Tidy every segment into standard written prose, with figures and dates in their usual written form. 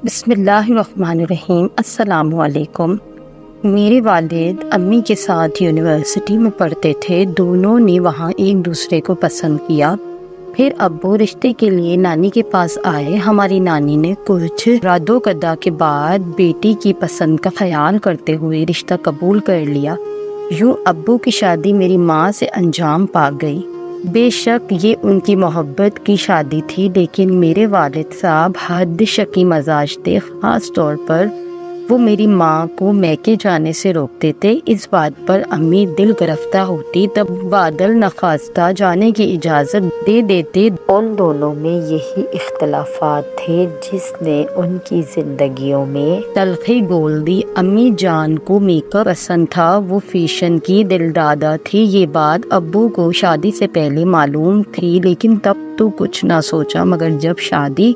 بسم اللہ الرحمن الرحیم۔ السلام علیکم۔ میرے والد امی کے ساتھ یونیورسٹی میں پڑھتے تھے۔ دونوں نے وہاں ایک دوسرے کو پسند کیا۔ پھر ابو رشتے کے لیے نانی کے پاس آئے۔ ہماری نانی نے کچھ رد و قدا کے بعد بیٹی کی پسند کا خیال کرتے ہوئے رشتہ قبول کر لیا۔ یوں ابو کی شادی میری ماں سے انجام پا گئی۔ بے شک یہ ان کی محبت کی شادی تھی، لیکن میرے والد صاحب حد شکی مزاج تھے۔ خاص طور پر وہ میری ماں کو میکے جانے سے روکتے تھے۔ اس بات پر امی دل گرفتہ ہوتی تب بادل نخواستہ جانے کی اجازت دے دیتے۔ ان دونوں میں یہی اختلافات تھے جس نے ان کی زندگیوں میں تلخی گول دی۔ امی جان کو میک اپ پسند تھا، وہ فیشن کی دلدادہ تھی۔ یہ بات ابو کو شادی سے پہلے معلوم تھی، لیکن تب تو کچھ نہ سوچا، مگر جب شادی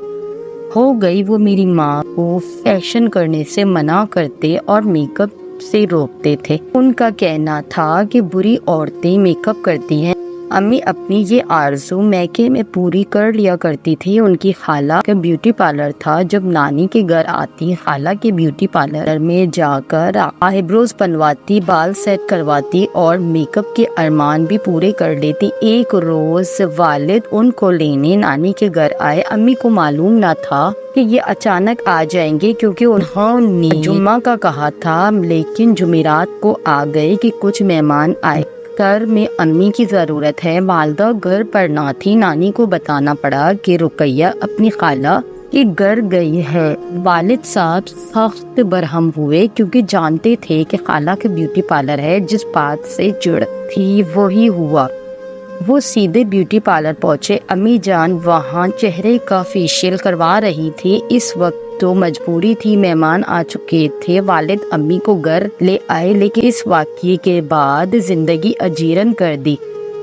ہو گئی وہ میری ماں کو فیشن کرنے سے منع کرتے اور میک اپ سے روکتے تھے۔ ان کا کہنا تھا کہ بری عورتیں میک اپ کرتی ہیں۔ امی اپنی یہ آرزو میکے میں پوری کر لیا کرتی تھی۔ ان کی خالہ کا بیوٹی پارلر تھا۔ جب نانی کے گھر آتی خالہ کے بیوٹی پارلر میں جا کر آئی بروز بنواتی، بال سیٹ کرواتی اور میک اپ کے ارمان بھی پورے کر لیتی۔ ایک روز والد ان کو لینے نانی کے گھر آئے۔ امی کو معلوم نہ تھا کہ یہ اچانک آ جائیں گے، کیونکہ انہوں نے جمعہ کا کہا تھا، لیکن جمعرات کو آ گئے کہ کچھ مہمان آئے۔ گھر میں امی کی ضرورت ہے۔ والدہ گھر پر نہ تھی۔ نانی کو بتانا پڑا کہ رقیہ اپنی خالہ کے گھر گئی ہے۔ والد صاحب سخت برہم ہوئے، کیونکہ جانتے تھے کہ خالہ کے بیوٹی پارلر ہے۔ جس بات سے جڑ تھی وہی ہوا۔ وہ سیدھے بیوٹی پارلر پہنچے۔ امی جان وہاں چہرے کا فیشیل کروا رہی تھی۔ اس وقت تو مجبوری تھی، مہمان آ چکے تھے۔ والد امی کو گھر لے آئے، لیکن اس واقعے کے بعد زندگی اجیرن کر دی۔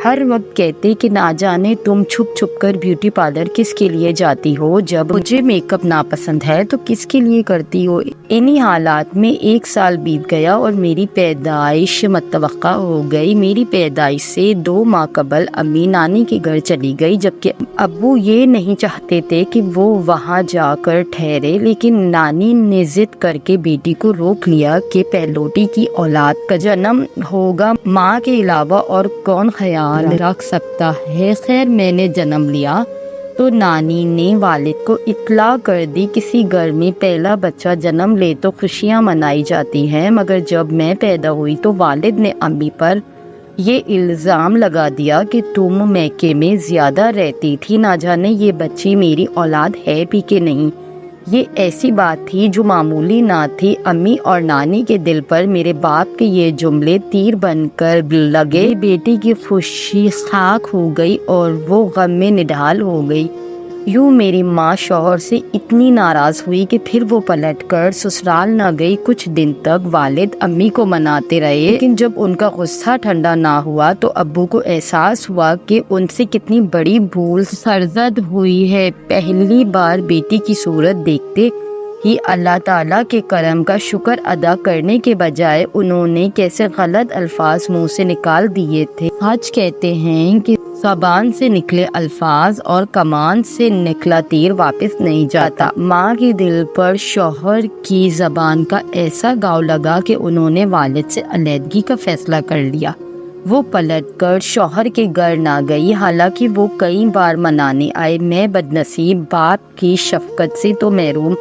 ہر وقت کہتے کہ نہ جانے تم چھپ چھپ کر بیوٹی پارلر کس کے لیے جاتی ہو، جب مجھے میک اپ ناپسند ہے تو کس کے لیے کرتی ہو۔ انہی حالات میں 1 سال بیت گیا اور میری پیدائش متوقع ہو گئی۔ میری پیدائش سے 2 ماہ قبل امی نانی کے گھر چلی گئی، جبکہ ابو یہ نہیں چاہتے تھے کہ وہ وہاں جا کر ٹھہرے، لیکن نانی نے ضد کر کے بیٹی کو روک لیا کہ پہلوٹی کی اولاد کا جنم ہوگا، ماں کے علاوہ اور کون خیال رکھ سکتا ہے۔ خیر میں نے جنم لیا تو نانی نے والد کو اطلاع کر دی۔ کسی گھر میں پہلا بچہ جنم لے تو خوشیاں منائی جاتی ہیں، مگر جب میں پیدا ہوئی تو والد نے امی پر یہ الزام لگا دیا کہ تم میکے میں زیادہ رہتی تھی، نہ جانے یہ بچی میری اولاد ہے بھی کہ نہیں۔ یہ ایسی بات تھی جو معمولی نہ تھی۔ امی اور نانی کے دل پر میرے باپ کے یہ جملے تیر بن کر لگے۔ بیٹی کی خوشی خاک ہو گئی اور وہ غم میں نڈھال ہو گئی۔ یوں میری ماں شوہر سے اتنی ناراض ہوئی کہ پھر وہ پلٹ کر سسرال نہ گئی۔ کچھ دن تک والد امی کو مناتے رہے، لیکن جب ان کا غصہ ٹھنڈا نہ ہوا تو ابو کو احساس ہوا کہ ان سے کتنی بڑی بھول سرزد ہوئی ہے۔ پہلی بار بیٹی کی صورت دیکھتے ہی اللہ تعالیٰ کے کرم کا شکر ادا کرنے کے بجائے انہوں نے کیسے غلط الفاظ منہ سے نکال دیے تھے۔ سچ کہتے ہیں کہ زبان سے نکلے الفاظ اور کمان سے نکلا تیر واپس نہیں جاتا۔ ماں کے دل پر شوہر کی زبان کا ایسا گاؤ لگا کہ انہوں نے والد سے علیحدگی کا فیصلہ کر لیا۔ وہ پلٹ کر شوہر کے گھر نہ گئی، حالانکہ وہ کئی بار منانے آئے۔ میں بدنصیب باپ کی شفقت سے تو محروم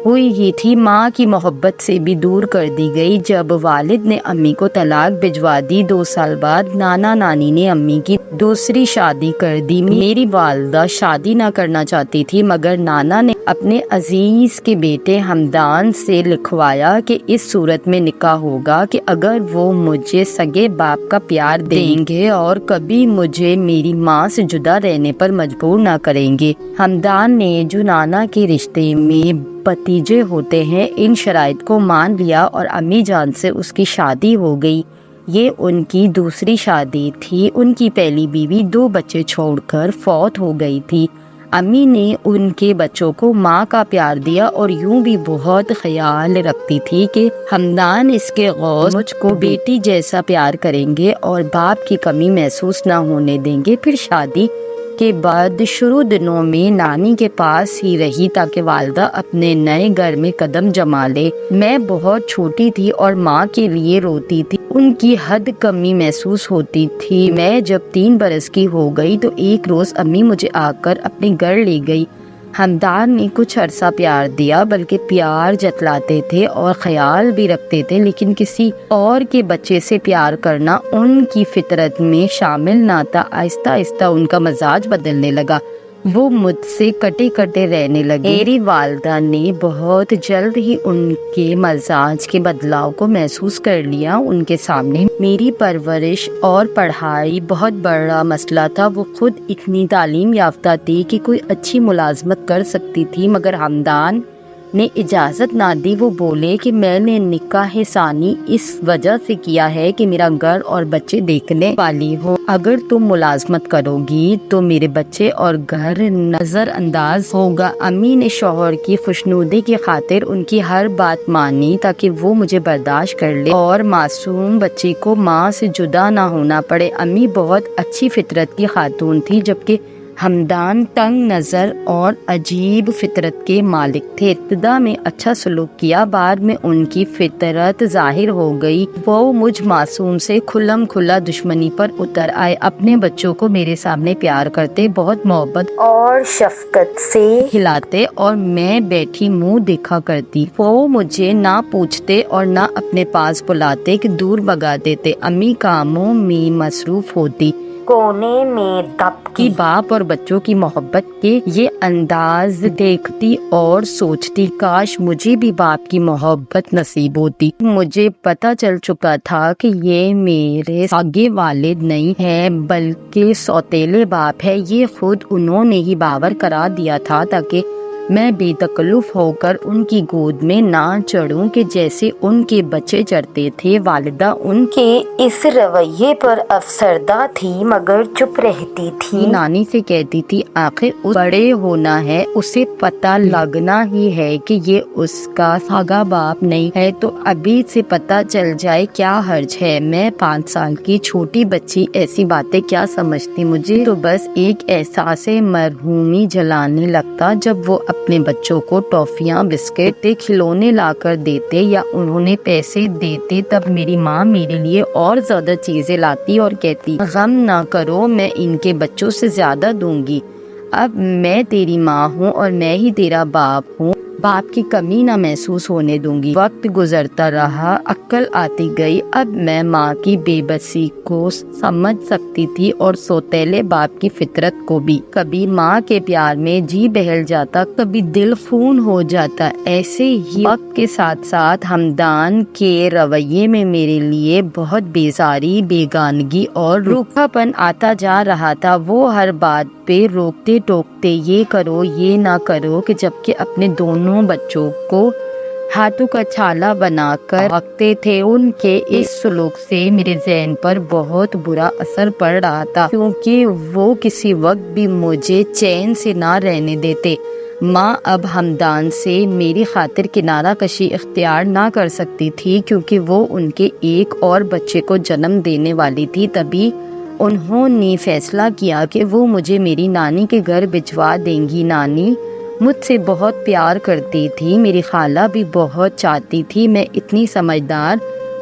ہوئی ہی تھی، ماں کی محبت سے بھی دور کر دی گئی۔ جب والد نے امی کو طلاق بھجوا دی، 2 سال بعد نانا نانی نے امی کی دوسری شادی کر دی۔ میری والدہ شادی نہ کرنا چاہتی تھی، مگر نانا نے اپنے عزیز کے بیٹے ہمدان سے لکھوایا کہ اس صورت میں نکاح ہوگا کہ اگر وہ مجھے سگے باپ کا پیار دیں گے اور کبھی مجھے میری ماں سے جدا رہنے پر مجبور نہ کریں گے۔ ہمدان نے، جو نانا کے رشتے میں بھتیجے ہوتے ہیں، ان شرائط کو مان لیا اور امی جان سے اس کی شادی ہو گئی۔ یہ ان کی دوسری شادی تھی۔ ان کی پہلی بیوی 2 بچے چھوڑ کر فوت ہو گئی تھی۔ امی نے ان کے بچوں کو ماں کا پیار دیا اور یوں بھی بہت خیال رکھتی تھی کہ ہمدان اس کے غوث مجھ کو بیٹی جیسا پیار کریں گے اور باپ کی کمی محسوس نہ ہونے دیں گے۔ پھر شادی کے بعد شروع دنوں میں نانی کے پاس ہی رہی تاکہ والدہ اپنے نئے گھر میں قدم جما لے۔ میں بہت چھوٹی تھی اور ماں کے لیے روتی تھی، ان کی حد کمی محسوس ہوتی تھی۔ میں جب 3 برس کی ہو گئی تو ایک روز امی مجھے آ کر اپنے گھر لے گئی۔ ہمدان نے کچھ عرصہ پیار دیا، بلکہ پیار جتلاتے تھے اور خیال بھی رکھتے تھے، لیکن کسی اور کے بچے سے پیار کرنا ان کی فطرت میں شامل نہ تھا۔ آہستہ آہستہ ان کا مزاج بدلنے لگا، وہ مجھ سے کٹے کٹے رہنے لگے۔ میری والدہ نے بہت جلد ہی ان کے مزاج کے بدلاؤ کو محسوس کر لیا۔ ان کے سامنے میری پرورش اور پڑھائی بہت بڑا مسئلہ تھا۔ وہ خود اتنی تعلیم یافتہ تھی کہ کوئی اچھی ملازمت کر سکتی تھی، مگر ہمدان نے اجازت نہ دی۔ وہ بولے کہ میں نے نکاح ثانی اس وجہ سے کیا ہے کہ میرا گھر اور بچے دیکھنے والی ہو۔ اگر تم ملازمت کرو گی تو میرے بچے اور گھر نظر انداز ہوگا۔ امی نے شوہر کی خوشنودی کی خاطر ان کی ہر بات مانی تاکہ وہ مجھے برداشت کر لے اور معصوم بچے کو ماں سے جدا نہ ہونا پڑے۔ امی بہت اچھی فطرت کی خاتون تھی، جبکہ ہمدان تنگ نظر اور عجیب فطرت کے مالک تھے۔ ابتدا میں اچھا سلوک کیا، بعد میں ان کی فطرت ظاہر ہو گئی۔ وہ مجھ معصوم سے کھلم کھلا دشمنی پر اتر آئے، اپنے بچوں کو میرے سامنے پیار کرتے، بہت محبت اور شفقت سے کھلاتے اور میں بیٹھی منہ دیکھا کرتی۔ وہ مجھے نہ پوچھتے اور نہ اپنے پاس بلاتے کہ دور بھگا دیتے۔ امی کاموں میں مصروف ہوتی، کونے میں دبکی باپ اور بچوں کی محبت کے یہ انداز دیکھتی اور سوچتی کاش مجھے بھی باپ کی محبت نصیب ہوتی۔ مجھے پتہ چل چکا تھا کہ یہ میرے سگے والد نہیں ہیں بلکہ سوتیلے باپ ہے۔ یہ خود انہوں نے ہی باور کرا دیا تھا تاکہ میں بے تکلف ہو کر ان کی گود میں نہ چڑھوں کہ جیسے ان کے بچے چڑھتے تھے۔ والدہ ان کے اس رویے پر افسردہ تھی مگر چپ رہتی تھی۔ نانی سے کہتی تھی آخر اس بڑے ہونا ہے، اسے پتہ لگنا ہی ہے کہ یہ اس کا سگا باپ نہیں ہے، تو ابھی سے پتہ چل جائے، کیا حرج ہے۔ میں 5 سال کی چھوٹی بچی ایسی باتیں کیا سمجھتی، مجھے تو بس ایک احساس مرحومی جلانے لگتا جب وہ اپنے بچوں کو ٹافیاں، بسکٹ، کھلونے لا کر دیتے یا انہوں نے پیسے دیتے، تب میری ماں میرے لیے اور زیادہ چیزیں لاتی اور کہتی غم نہ کرو، میں ان کے بچوں سے زیادہ دوں گی۔ اب میں تیری ماں ہوں اور میں ہی تیرا باپ ہوں، باپ کی کمی نہ محسوس ہونے دوں گی۔ وقت گزرتا رہا، عقل آتی گئی، اب میں ماں کی بے بسی کو سمجھ سکتی تھی اور سوتیلے باپ کی فطرت کو بھی۔ کبھی ماں کے پیار میں جی بہل جاتا، کبھی دل خون ہو جاتا۔ ایسے ہی وقت کے ساتھ ساتھ ہمدان کے رویے میں میرے لیے بہت بیزاری، بیگانگی اور روکھا پن آتا جا رہا تھا۔ وہ ہر بات پہ روکتے ٹوکتے یہ کرو یہ نہ کرو کہ جبکہ اپنے دونوں بچوں کو ہاتھوں کا چھالا بنا کر رکھتے تھے۔ ان کے اس سلوک سے میرے ذہن پر بہت برا اثر پڑ رہا تھا، کیونکہ وہ کسی وقت بھی مجھے چین سے نہ رہنے دیتے۔ ماں اب ہمدان سے میری خاطر کنارہ کشی اختیار نہ کر سکتی تھی، کیونکہ وہ ان کے ایک اور بچے کو جنم دینے والی تھی۔ تبھی انہوں نے فیصلہ کیا کہ وہ مجھے میری نانی کے گھر بھجوا دیں گی۔ نانی مجھ سے بہت پیار کرتی تھی، میری خالہ بھی بہت چاہتی تھی۔ میں اتنی سمجھدار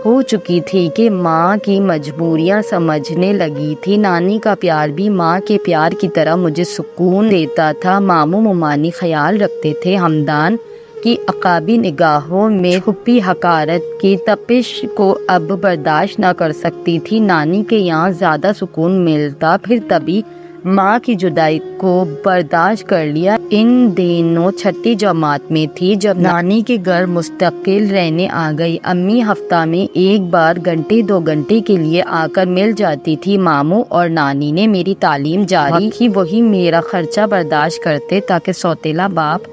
ہو چکی تھی کہ ماں کی مجبوریاں سمجھنے لگی تھی۔ نانی کا پیار بھی ماں کے پیار کی طرح مجھے سکون دیتا تھا۔ ماموں ممانی خیال رکھتے تھے۔ ہمدان کی عقابی نگاہوں میں چھپی حقارت کی تپش کو اب برداشت نہ کر سکتی تھی۔ نانی کے یہاں زیادہ سکون ملتا، پھر تبھی ماں کی جدائی کو برداشت کر لیا۔ ان دنوں چھٹی جماعت میں تھی جب نانی کے گھر مستقل رہنے آ گئی۔ امی ہفتہ میں ایک بار گھنٹے 2 گھنٹے کے لیے آ کر مل جاتی تھی۔ ماموں اور نانی نے میری تعلیم جاری کی، وہی میرا خرچہ برداشت کرتے تاکہ سوتیلا باپ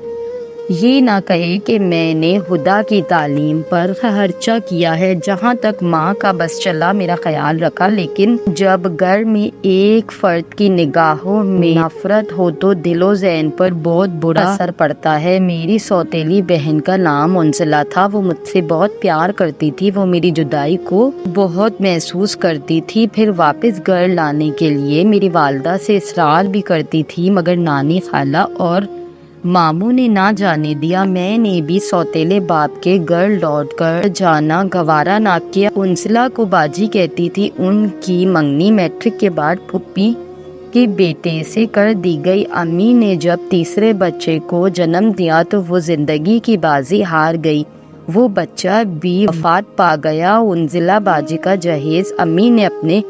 یہ نہ کہے کہ میں نے خدا کی تعلیم پر خرچہ کیا ہے، جہاں تک ماں کا بس چلا میرا خیال رکھا، لیکن جب گھر میں ایک فرد کی نگاہوں میں نفرت ہو تو دل و ذہن پر بہت برا اثر پڑتا ہے۔ میری سوتیلی بہن کا نام انزلہ تھا، وہ مجھ سے بہت پیار کرتی تھی، وہ میری جدائی کو بہت محسوس کرتی تھی۔ پھر واپس گھر لانے کے لیے میری والدہ سے اصرار بھی کرتی تھی، مگر نانی، خالہ اور ماموں نے نہ جانے دیا۔ میں نے بھی سوتیلے باپ کے گھر لوٹ کر جانا گوارا نہ کیا۔ انزلہ کو باجی کہتی تھی۔ ان کی منگنی میٹرک کے بعد پھوپھی کے بیٹے سے کر دی گئی۔ امی نے جب تیسرے بچے کو جنم دیا تو وہ زندگی کی بازی ہار گئی، وہ بچہ بھی وفات پا گیا۔ انزلہ باجی کا جہیز امی نے اپنے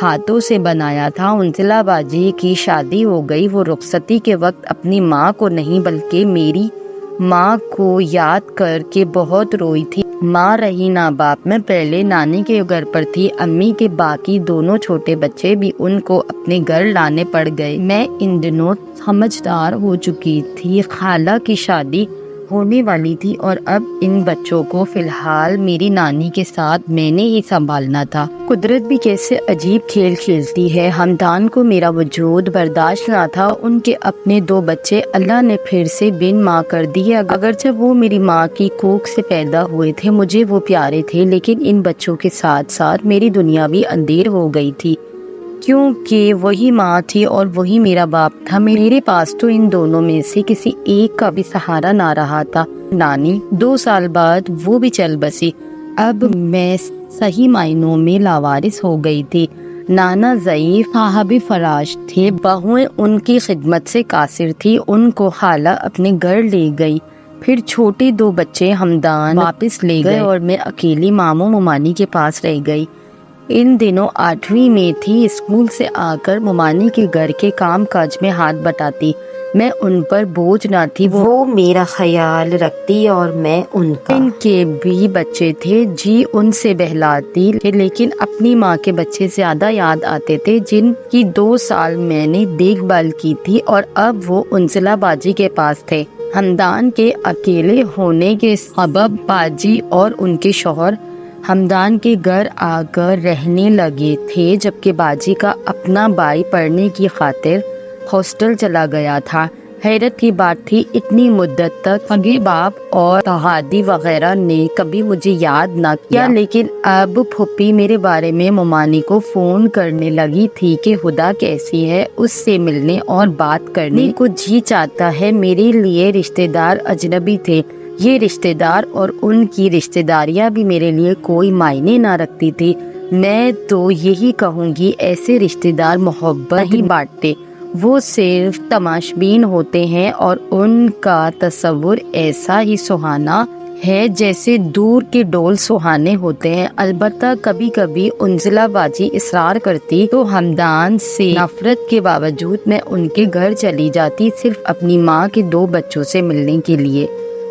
ہاتھوں سے بنایا تھا۔ انزلہ باجی کی شادی ہو گئی۔ وہ رخصتی کے وقت اپنی ماں کو نہیں بلکہ میری ماں کو یاد کر کے بہت روئی تھی۔ ماں رہی نہ باپ۔ میں پہلے نانی کے گھر پر تھی۔ امی کے باقی دونوں چھوٹے بچے بھی ان کو اپنے گھر لانے پڑ گئے۔ میں ان دنوں سمجھدار ہو چکی تھی، خالہ کی شادی ہونے والی تھی اور اب ان بچوں کو فی الحال میری نانی کے ساتھ میں نے ہی سنبھالنا تھا۔ قدرت بھی کیسے عجیب کھیل کھیلتی ہے۔ ہمدان کو میرا وجود برداشت نہ تھا۔ ان کے اپنے 2 بچے اللہ نے پھر سے بن ماں کر دیے۔ اگرچہ وہ میری ماں کی کوکھ سے پیدا ہوئے تھے، مجھے وہ پیارے تھے، لیکن ان بچوں کے ساتھ ساتھ میری دنیا بھی اندھیر ہو گئی تھی، کیونکہ وہی ماں تھی اور وہی میرا باپ تھا۔ میرے پاس تو ان دونوں میں سے کسی ایک کا بھی سہارا نہ رہا تھا۔ نانی 2 سال بعد وہ بھی چل بسی۔ اب میں صحیح معنوں میں لاوارث ہو گئی تھی۔ نانا ضعیف صاحب فراش تھے، بہویں ان کی خدمت سے قاصر تھی۔ ان کو خالہ اپنے گھر لے گئی۔ پھر چھوٹے 2 بچے ہمدان واپس لے گئے اور میں اکیلی ماموں ممانی کے پاس رہ گئی۔ ان دنوں 8ویں میں تھی۔ اسکول سے آ کر ممانی کے گھر کے کام کاج میں ہاتھ بٹاتی۔ میں ان پر بوجھ نہ تھی، وہ میرا خیال رکھتی اور میں ان کا۔ ان کے بھی بچے تھے، جی ان سے بہلاتی، لیکن اپنی ماں کے بچے زیادہ یاد آتے تھے، جن کی 2 سال میں نے دیکھ بھال کی تھی، اور اب وہ انزلہ باجی کے پاس تھے۔ ہمدان کے اکیلے ہونے کے سبب باجی اور ان کے شوہر ہمدان کے گھر آ کر رہنے لگے تھے، جبکہ باجی کا اپنا بھائی پڑھنے کی خاطر ہاسٹل چلا گیا تھا۔ حیرت کی بات تھی، اتنی مدت تک سگے باپ اور دادی وغیرہ نے کبھی مجھے یاد نہ کیا، لیکن اب پھوپھی میرے بارے میں ممانی کو فون کرنے لگی تھی کہ خدا کیسی ہے، اس سے ملنے اور بات کرنے کو جی چاہتا ہے۔ میرے لیے رشتہ دار اجنبی تھے۔ یہ رشتہ دار اور ان کی رشتہ داریاں بھی میرے لیے کوئی معنی نہ رکھتی تھی۔ میں تو یہی کہوں گی، ایسے رشتہ دار محبت ہی بانٹتے، وہ صرف تماشبین ہوتے ہیں، اور ان کا تصور ایسا ہی سہانا ہے جیسے دور کے ڈول سہانے ہوتے ہیں۔ البتہ کبھی کبھی انزلہ باجی اصرار کرتی تو ہمدان سے نفرت کے باوجود میں ان کے گھر چلی جاتی، صرف اپنی ماں کے 2 بچوں سے ملنے کے لیے،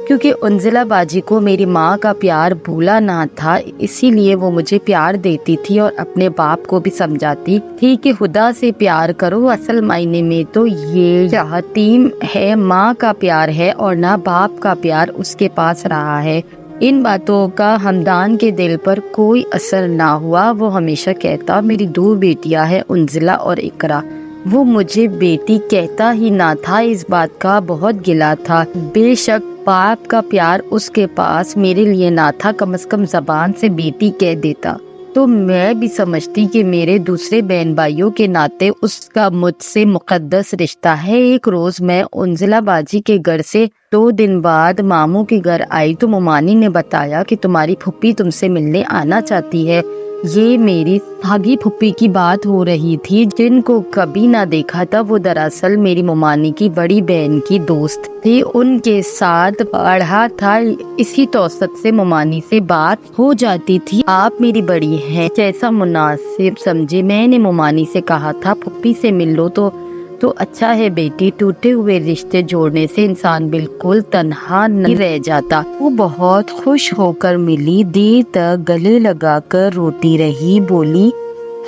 کیونکہ انزلہ باجی کو میری ماں کا پیار بھولا نہ تھا، اسی لیے وہ مجھے پیار دیتی تھی اور اپنے باپ کو بھی سمجھاتی تھی کہ خدا سے پیار کرو۔ اصل معنی میں تو یہ یتیم ہے، ماں کا پیار ہے اور نہ باپ کا پیار اس کے پاس رہا ہے۔ ان باتوں کا ہمدان کے دل پر کوئی اثر نہ ہوا۔ وہ ہمیشہ کہتا، میری 2 بیٹیاں ہیں، انزلہ اور اقرا۔ وہ مجھے بیٹی کہتا ہی نہ تھا، اس بات کا بہت گلہ تھا۔ بے شک باپ کا پیار اس کے پاس میرے لیے نہ تھا، کم از کم زبان سے بیٹی کہہ دیتا تو میں بھی سمجھتی کہ میرے دوسرے بہن بھائیوں کے ناطے اس کا مجھ سے مقدس رشتہ ہے۔ ایک روز میں انزلہ باجی کے گھر سے 2 دن بعد ماموں کے گھر آئی تو ممانی نے بتایا کہ تمہاری پھوپھی تم سے ملنے آنا چاہتی ہے۔ یہ میری سگی پھوپھی کی بات ہو رہی تھی، جن کو کبھی نہ دیکھا تھا۔ وہ دراصل میری ممانی کی بڑی بہن کی دوست تھی، ان کے ساتھ پڑھا تھا، اسی توسط سے ممانی سے بات ہو جاتی تھی۔ آپ میری بڑی ہیں، جیسا مناسب سمجھے۔ میں نے ممانی سے کہا تھا، پھوپھی سے مل لو تو اچھا ہے بیٹی، ٹوٹے ہوئے رشتے جوڑنے سے انسان بالکل تنہا نہیں رہ جاتا۔ وہ بہت خوش ہو کر ملی، دیر تک گلے لگا کر روتی رہی، بولی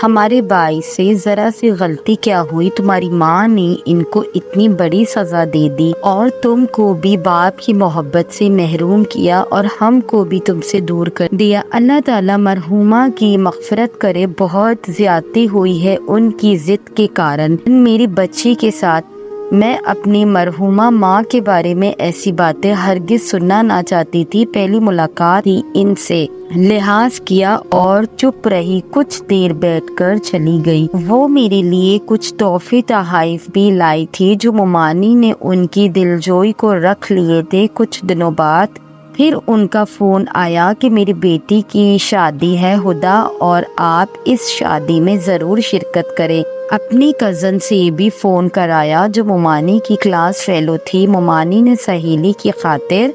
ہمارے بھائی سے ذرا سی غلطی کیا ہوئی، تمہاری ماں نے ان کو اتنی بڑی سزا دے دی اور تم کو بھی باپ کی محبت سے محروم کیا اور ہم کو بھی تم سے دور کر دیا۔ اللہ تعالیٰ مرحومہ کی مغفرت کرے، بہت زیادتی ہوئی ہے ان کی ضد کے کارن۔ میری بچی کے ساتھ میں اپنی مرحومہ ماں کے بارے میں ایسی باتیں ہرگز سننا نہ چاہتی تھی۔ پہلی ملاقات ہی ان سے لحاظ کیا اور چپ رہی، کچھ دیر بیٹھ کر چلی گئی۔ وہ میرے لیے کچھ تحفے تحائف بھی لائی تھی جو ممانی نے ان کی دلجوئی کو رکھ لیے تھے۔ کچھ دنوں بعد پھر ان کا فون آیا کہ میری بیٹی کی شادی ہے ہدا اور آپ اس شادی میں ضرور شرکت کریں۔ اپنی کزن سے بھی فون کرایا جو ممانی کی کلاس فیلو تھی۔ ممانی نے سہیلی کی خاطر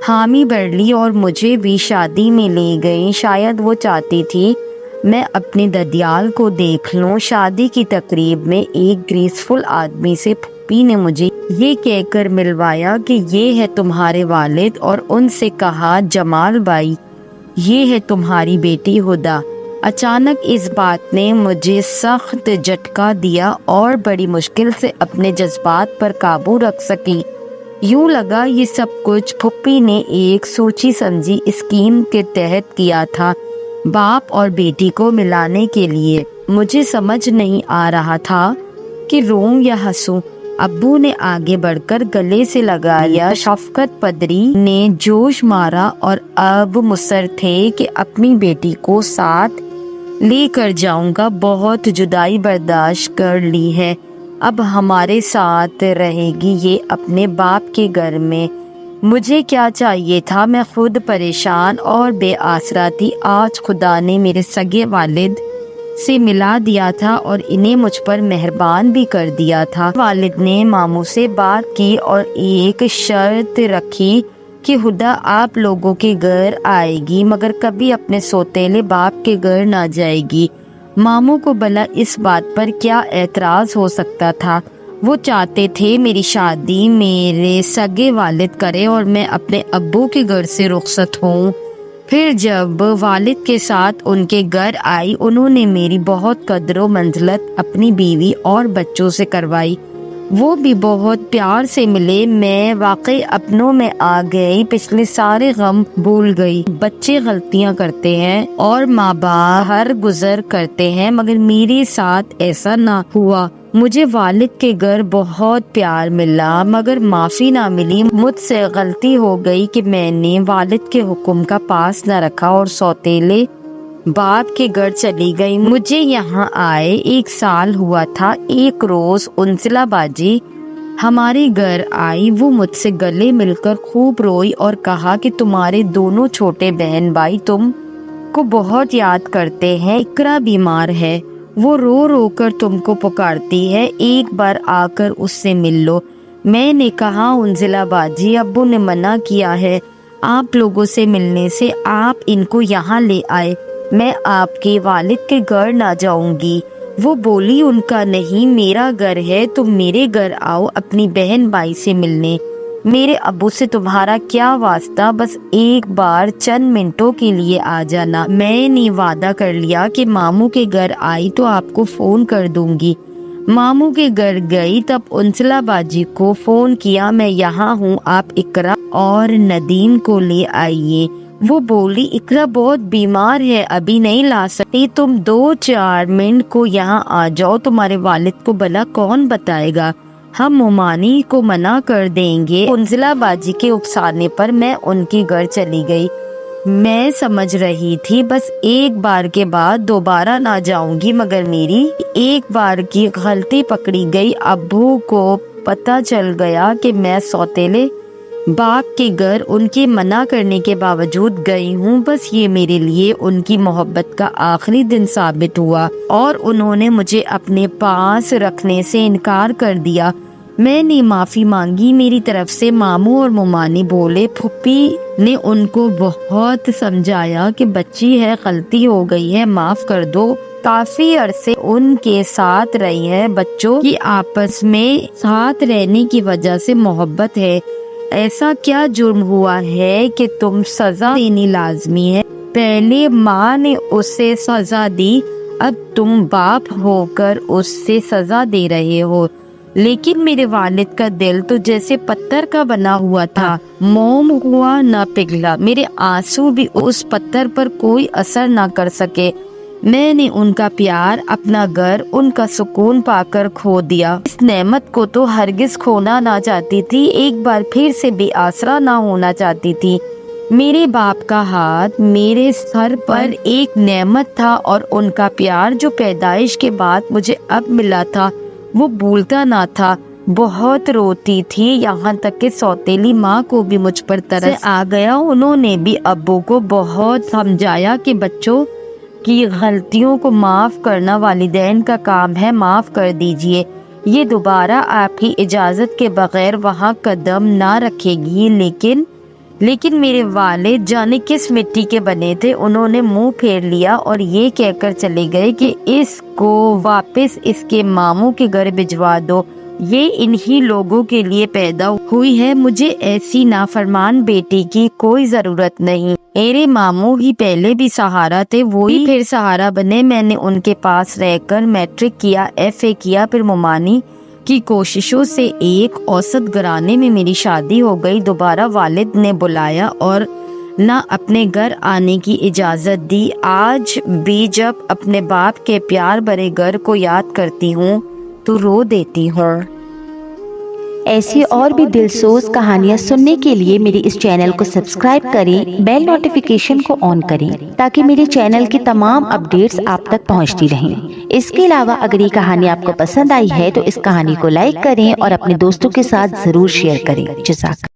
حامی بھر لی اور مجھے بھی شادی میں لے گئی۔ شاید وہ چاہتی تھی میں اپنی ددیال کو دیکھ لوں۔ شادی کی تقریب میں ایک گریسفل آدمی سے پھوپھی نے مجھے یہ کہہ کر ملوایا کہ یہ ہے تمہارے والد، اور ان سے کہا جمال بھائی یہ ہے تمہاری بیٹی ہدا۔ اچانک اس بات نے مجھے سخت جھٹکا دیا اور بڑی مشکل سے اپنے جذبات پر قابو رکھ سکی۔ یوں لگا یہ سب کچھ پھوپھی نے ایک سوچی سمجھی اسکیم کے تحت کیا تھا، باپ اور بیٹی کو ملانے کے لیے۔ مجھے سمجھ نہیں آ رہا تھا کہ روؤں یا ہنسوں۔ ابو نے آگے بڑھ کر گلے سے لگایا۔ شفقت پدری نے جوش مارا اور اب مصر تھے کہ اپنی بیٹی کو ساتھ لے کر جاؤں گا۔ بہت جدائی برداشت کر لی ہے، اب ہمارے ساتھ رہے گی یہ اپنے باپ کے گھر میں۔ مجھے کیا چاہیے تھا، میں خود پریشان اور بے آسرا تھی۔ آج خدا نے میرے سگے والد سے ملا دیا تھا اور انہیں مجھ پر مہربان بھی کر دیا تھا۔ والد نے ماموں سے بات کی اور ایک شرط رکھی کہ ہدا آپ لوگوں کے گھر آئے گی مگر کبھی اپنے سوتیلے باپ کے گھر نہ جائے گی۔ ماموں کو بھلا اس بات پر کیا اعتراض ہو سکتا تھا؟ وہ چاہتے تھے میری شادی میرے سگے والد کرے اور میں اپنے ابو کے گھر سے رخصت ہوں۔ پھر جب والد کے ساتھ ان کے گھر آئی، انہوں نے میری بہت قدر و منزلت اپنی بیوی اور بچوں سے کروائی۔ وہ بھی بہت پیار سے ملے۔ میں واقعی اپنوں میں آ گئی، پچھلے سارے غم بھول گئی۔ بچے غلطیاں کرتے ہیں اور ماں باپ ہر گزر کرتے ہیں مگر میرے ساتھ ایسا نہ ہوا۔ مجھے والد کے گھر بہت پیار ملا مگر معافی نہ ملی۔ مجھ سے غلطی ہو گئی کہ میں نے والد کے حکم کا پاس نہ رکھا اور سوتیلے باپ کے گھر چلی گئی۔ مجھے یہاں آئے 1 سال ہوا تھا۔ ایک روز انزلہ باجی ہمارے گھر آئی۔ وہ مجھ سے گلے مل کر خوب روئی اور کہا کہ تمہارے دونوں چھوٹے بہن بھائی تم کو بہت یاد کرتے ہیں، اقرا بیمار ہے، وہ رو رو کر تم کو پکارتی ہے، ایک بار آ کر اس سے مل لو۔ میں نے کہا انزلہ باجی ابو نے منع کیا ہے آپ لوگوں سے ملنے سے، آپ ان کو یہاں لے آئے، میں آپ کے والد کے گھر نہ جاؤں گی۔ وہ بولی ان کا نہیں، میرا گھر ہے، تم میرے گھر آؤ اپنی بہن بھائی سے ملنے۔ میرے ابو سے تمہارا کیا واسطہ، بس ایک بار چند منٹوں کے لیے آ جانا۔ میں نے وعدہ کر لیا کہ ماموں کے گھر آئی تو آپ کو فون کر دوں گی۔ ماموں کے گھر گئی، تب انزلہ باجی کو فون کیا، میں یہاں ہوں، آپ اقرا اور ندیم کو لے آئیے۔ وہ بولی اقرا بہت بیمار ہے، ابھی نہیں لا سکتی، تم 2-4 منٹ کو یہاں آ جاؤ، تمہارے والد کو بھلا کون بتائے گا، ہم ممانی کو منع کر دیں گے۔ انزلہ باجی کے اکسانے پر میں ان کے گھر چلی گئی۔ میں سمجھ رہی تھی بس ایک بار کے بعد دوبارہ نہ جاؤں گی مگر میری ایک بار کی غلطی پکڑی گئی۔ ابو کو پتہ چل گیا کہ میں سوتیلے باپ کے گھر ان کے منع کرنے کے باوجود گئی ہوں۔ بس یہ میرے لیے ان کی محبت کا آخری دن ثابت ہوا اور انہوں نے مجھے اپنے پاس رکھنے سے انکار کر دیا۔ میں نے معافی مانگی میری طرف سے۔ ماموں اور ممانی بولے، پھوپھی نے ان کو بہت سمجھایا کہ بچی ہے، غلطی ہو گئی ہے، معاف کر دو۔ کافی عرصے ان کے ساتھ رہی ہے، بچوں کی آپس میں ساتھ رہنے کی وجہ سے محبت ہے۔ ایسا کیا جرم ہوا ہے کہ تم سزا دینی لازمی ہے؟ پہلے ماں نے اسے سزا دی، اب تم باپ ہو کر اس سے سزا دے رہے ہو، لیکن میرے والد کا دل تو جیسے پتھر کا بنا ہوا تھا، موم ہوا نہ پگھلا۔ میرے آنسو بھی اس پتھر پر کوئی اثر نہ کر سکے۔ میں نے ان کا پیار، اپنا گھر، ان کا سکون پا کر کھو دیا۔ اس نعمت کو تو ہرگز کھونا نہ چاہتی تھی، ایک بار پھر سے بے آسرا نہ ہونا چاہتی تھی۔ میرے باپ کا ہاتھ میرے سر پر ایک نعمت تھا، اور ان کا پیار جو پیدائش کے بعد مجھے اب ملا تھا وہ بھولتا نہ تھا۔ بہت روتی تھی، یہاں تک کہ سوتیلی ماں کو بھی مجھ پر ترس آ گیا۔ انہوں نے بھی ابو کو بہت سمجھایا کہ بچوں کی غلطیوں کو معاف کرنا والدین کا کام ہے، معاف کر دیجئے، یہ دوبارہ آپ کی اجازت کے بغیر وہاں قدم نہ رکھے گی۔ لیکن میرے والد جانے کس مٹی کے بنے تھے، انہوں نے منہ پھیر لیا اور یہ کہہ کر چلے گئے کہ اس کو واپس اس کے ماموں کے گھر بھجوا دو، یہ انہی لوگوں کے لیے پیدا ہوئی ہے، مجھے ایسی نافرمان بیٹی کی کوئی ضرورت نہیں۔ میرے ماموں ہی پہلے بھی سہارا تھے، وہی پھر سہارا بنے۔ میں نے ان کے پاس رہ کر میٹرک کیا، FA کیا، پھر ممانی کی کوششوں سے ایک اوسط گھرانے میں میری شادی ہو گئی۔ دوبارہ والد نے بلایا اور نہ اپنے گھر آنے کی اجازت دی۔ آج بھی جب اپنے باپ کے پیار بھرے گھر کو یاد کرتی ہوں تو رو دیتی ہوں۔ ایسی اور بھی دلسوز کہانیاں سننے کے لیے میرے اس چینل کو سبسکرائب کریں، بیل نوٹیفیکیشن کو آن کریں تاکہ میرے چینل کی تمام اپڈیٹس آپ تک پہنچتی رہیں۔ اس کے علاوہ اگر یہ کہانی آپ کو پسند آئی ہے تو اس کہانی کو لائک کریں اور اپنے دوستوں کے ساتھ ضرور شیئر کریں۔ جزاک اللہ۔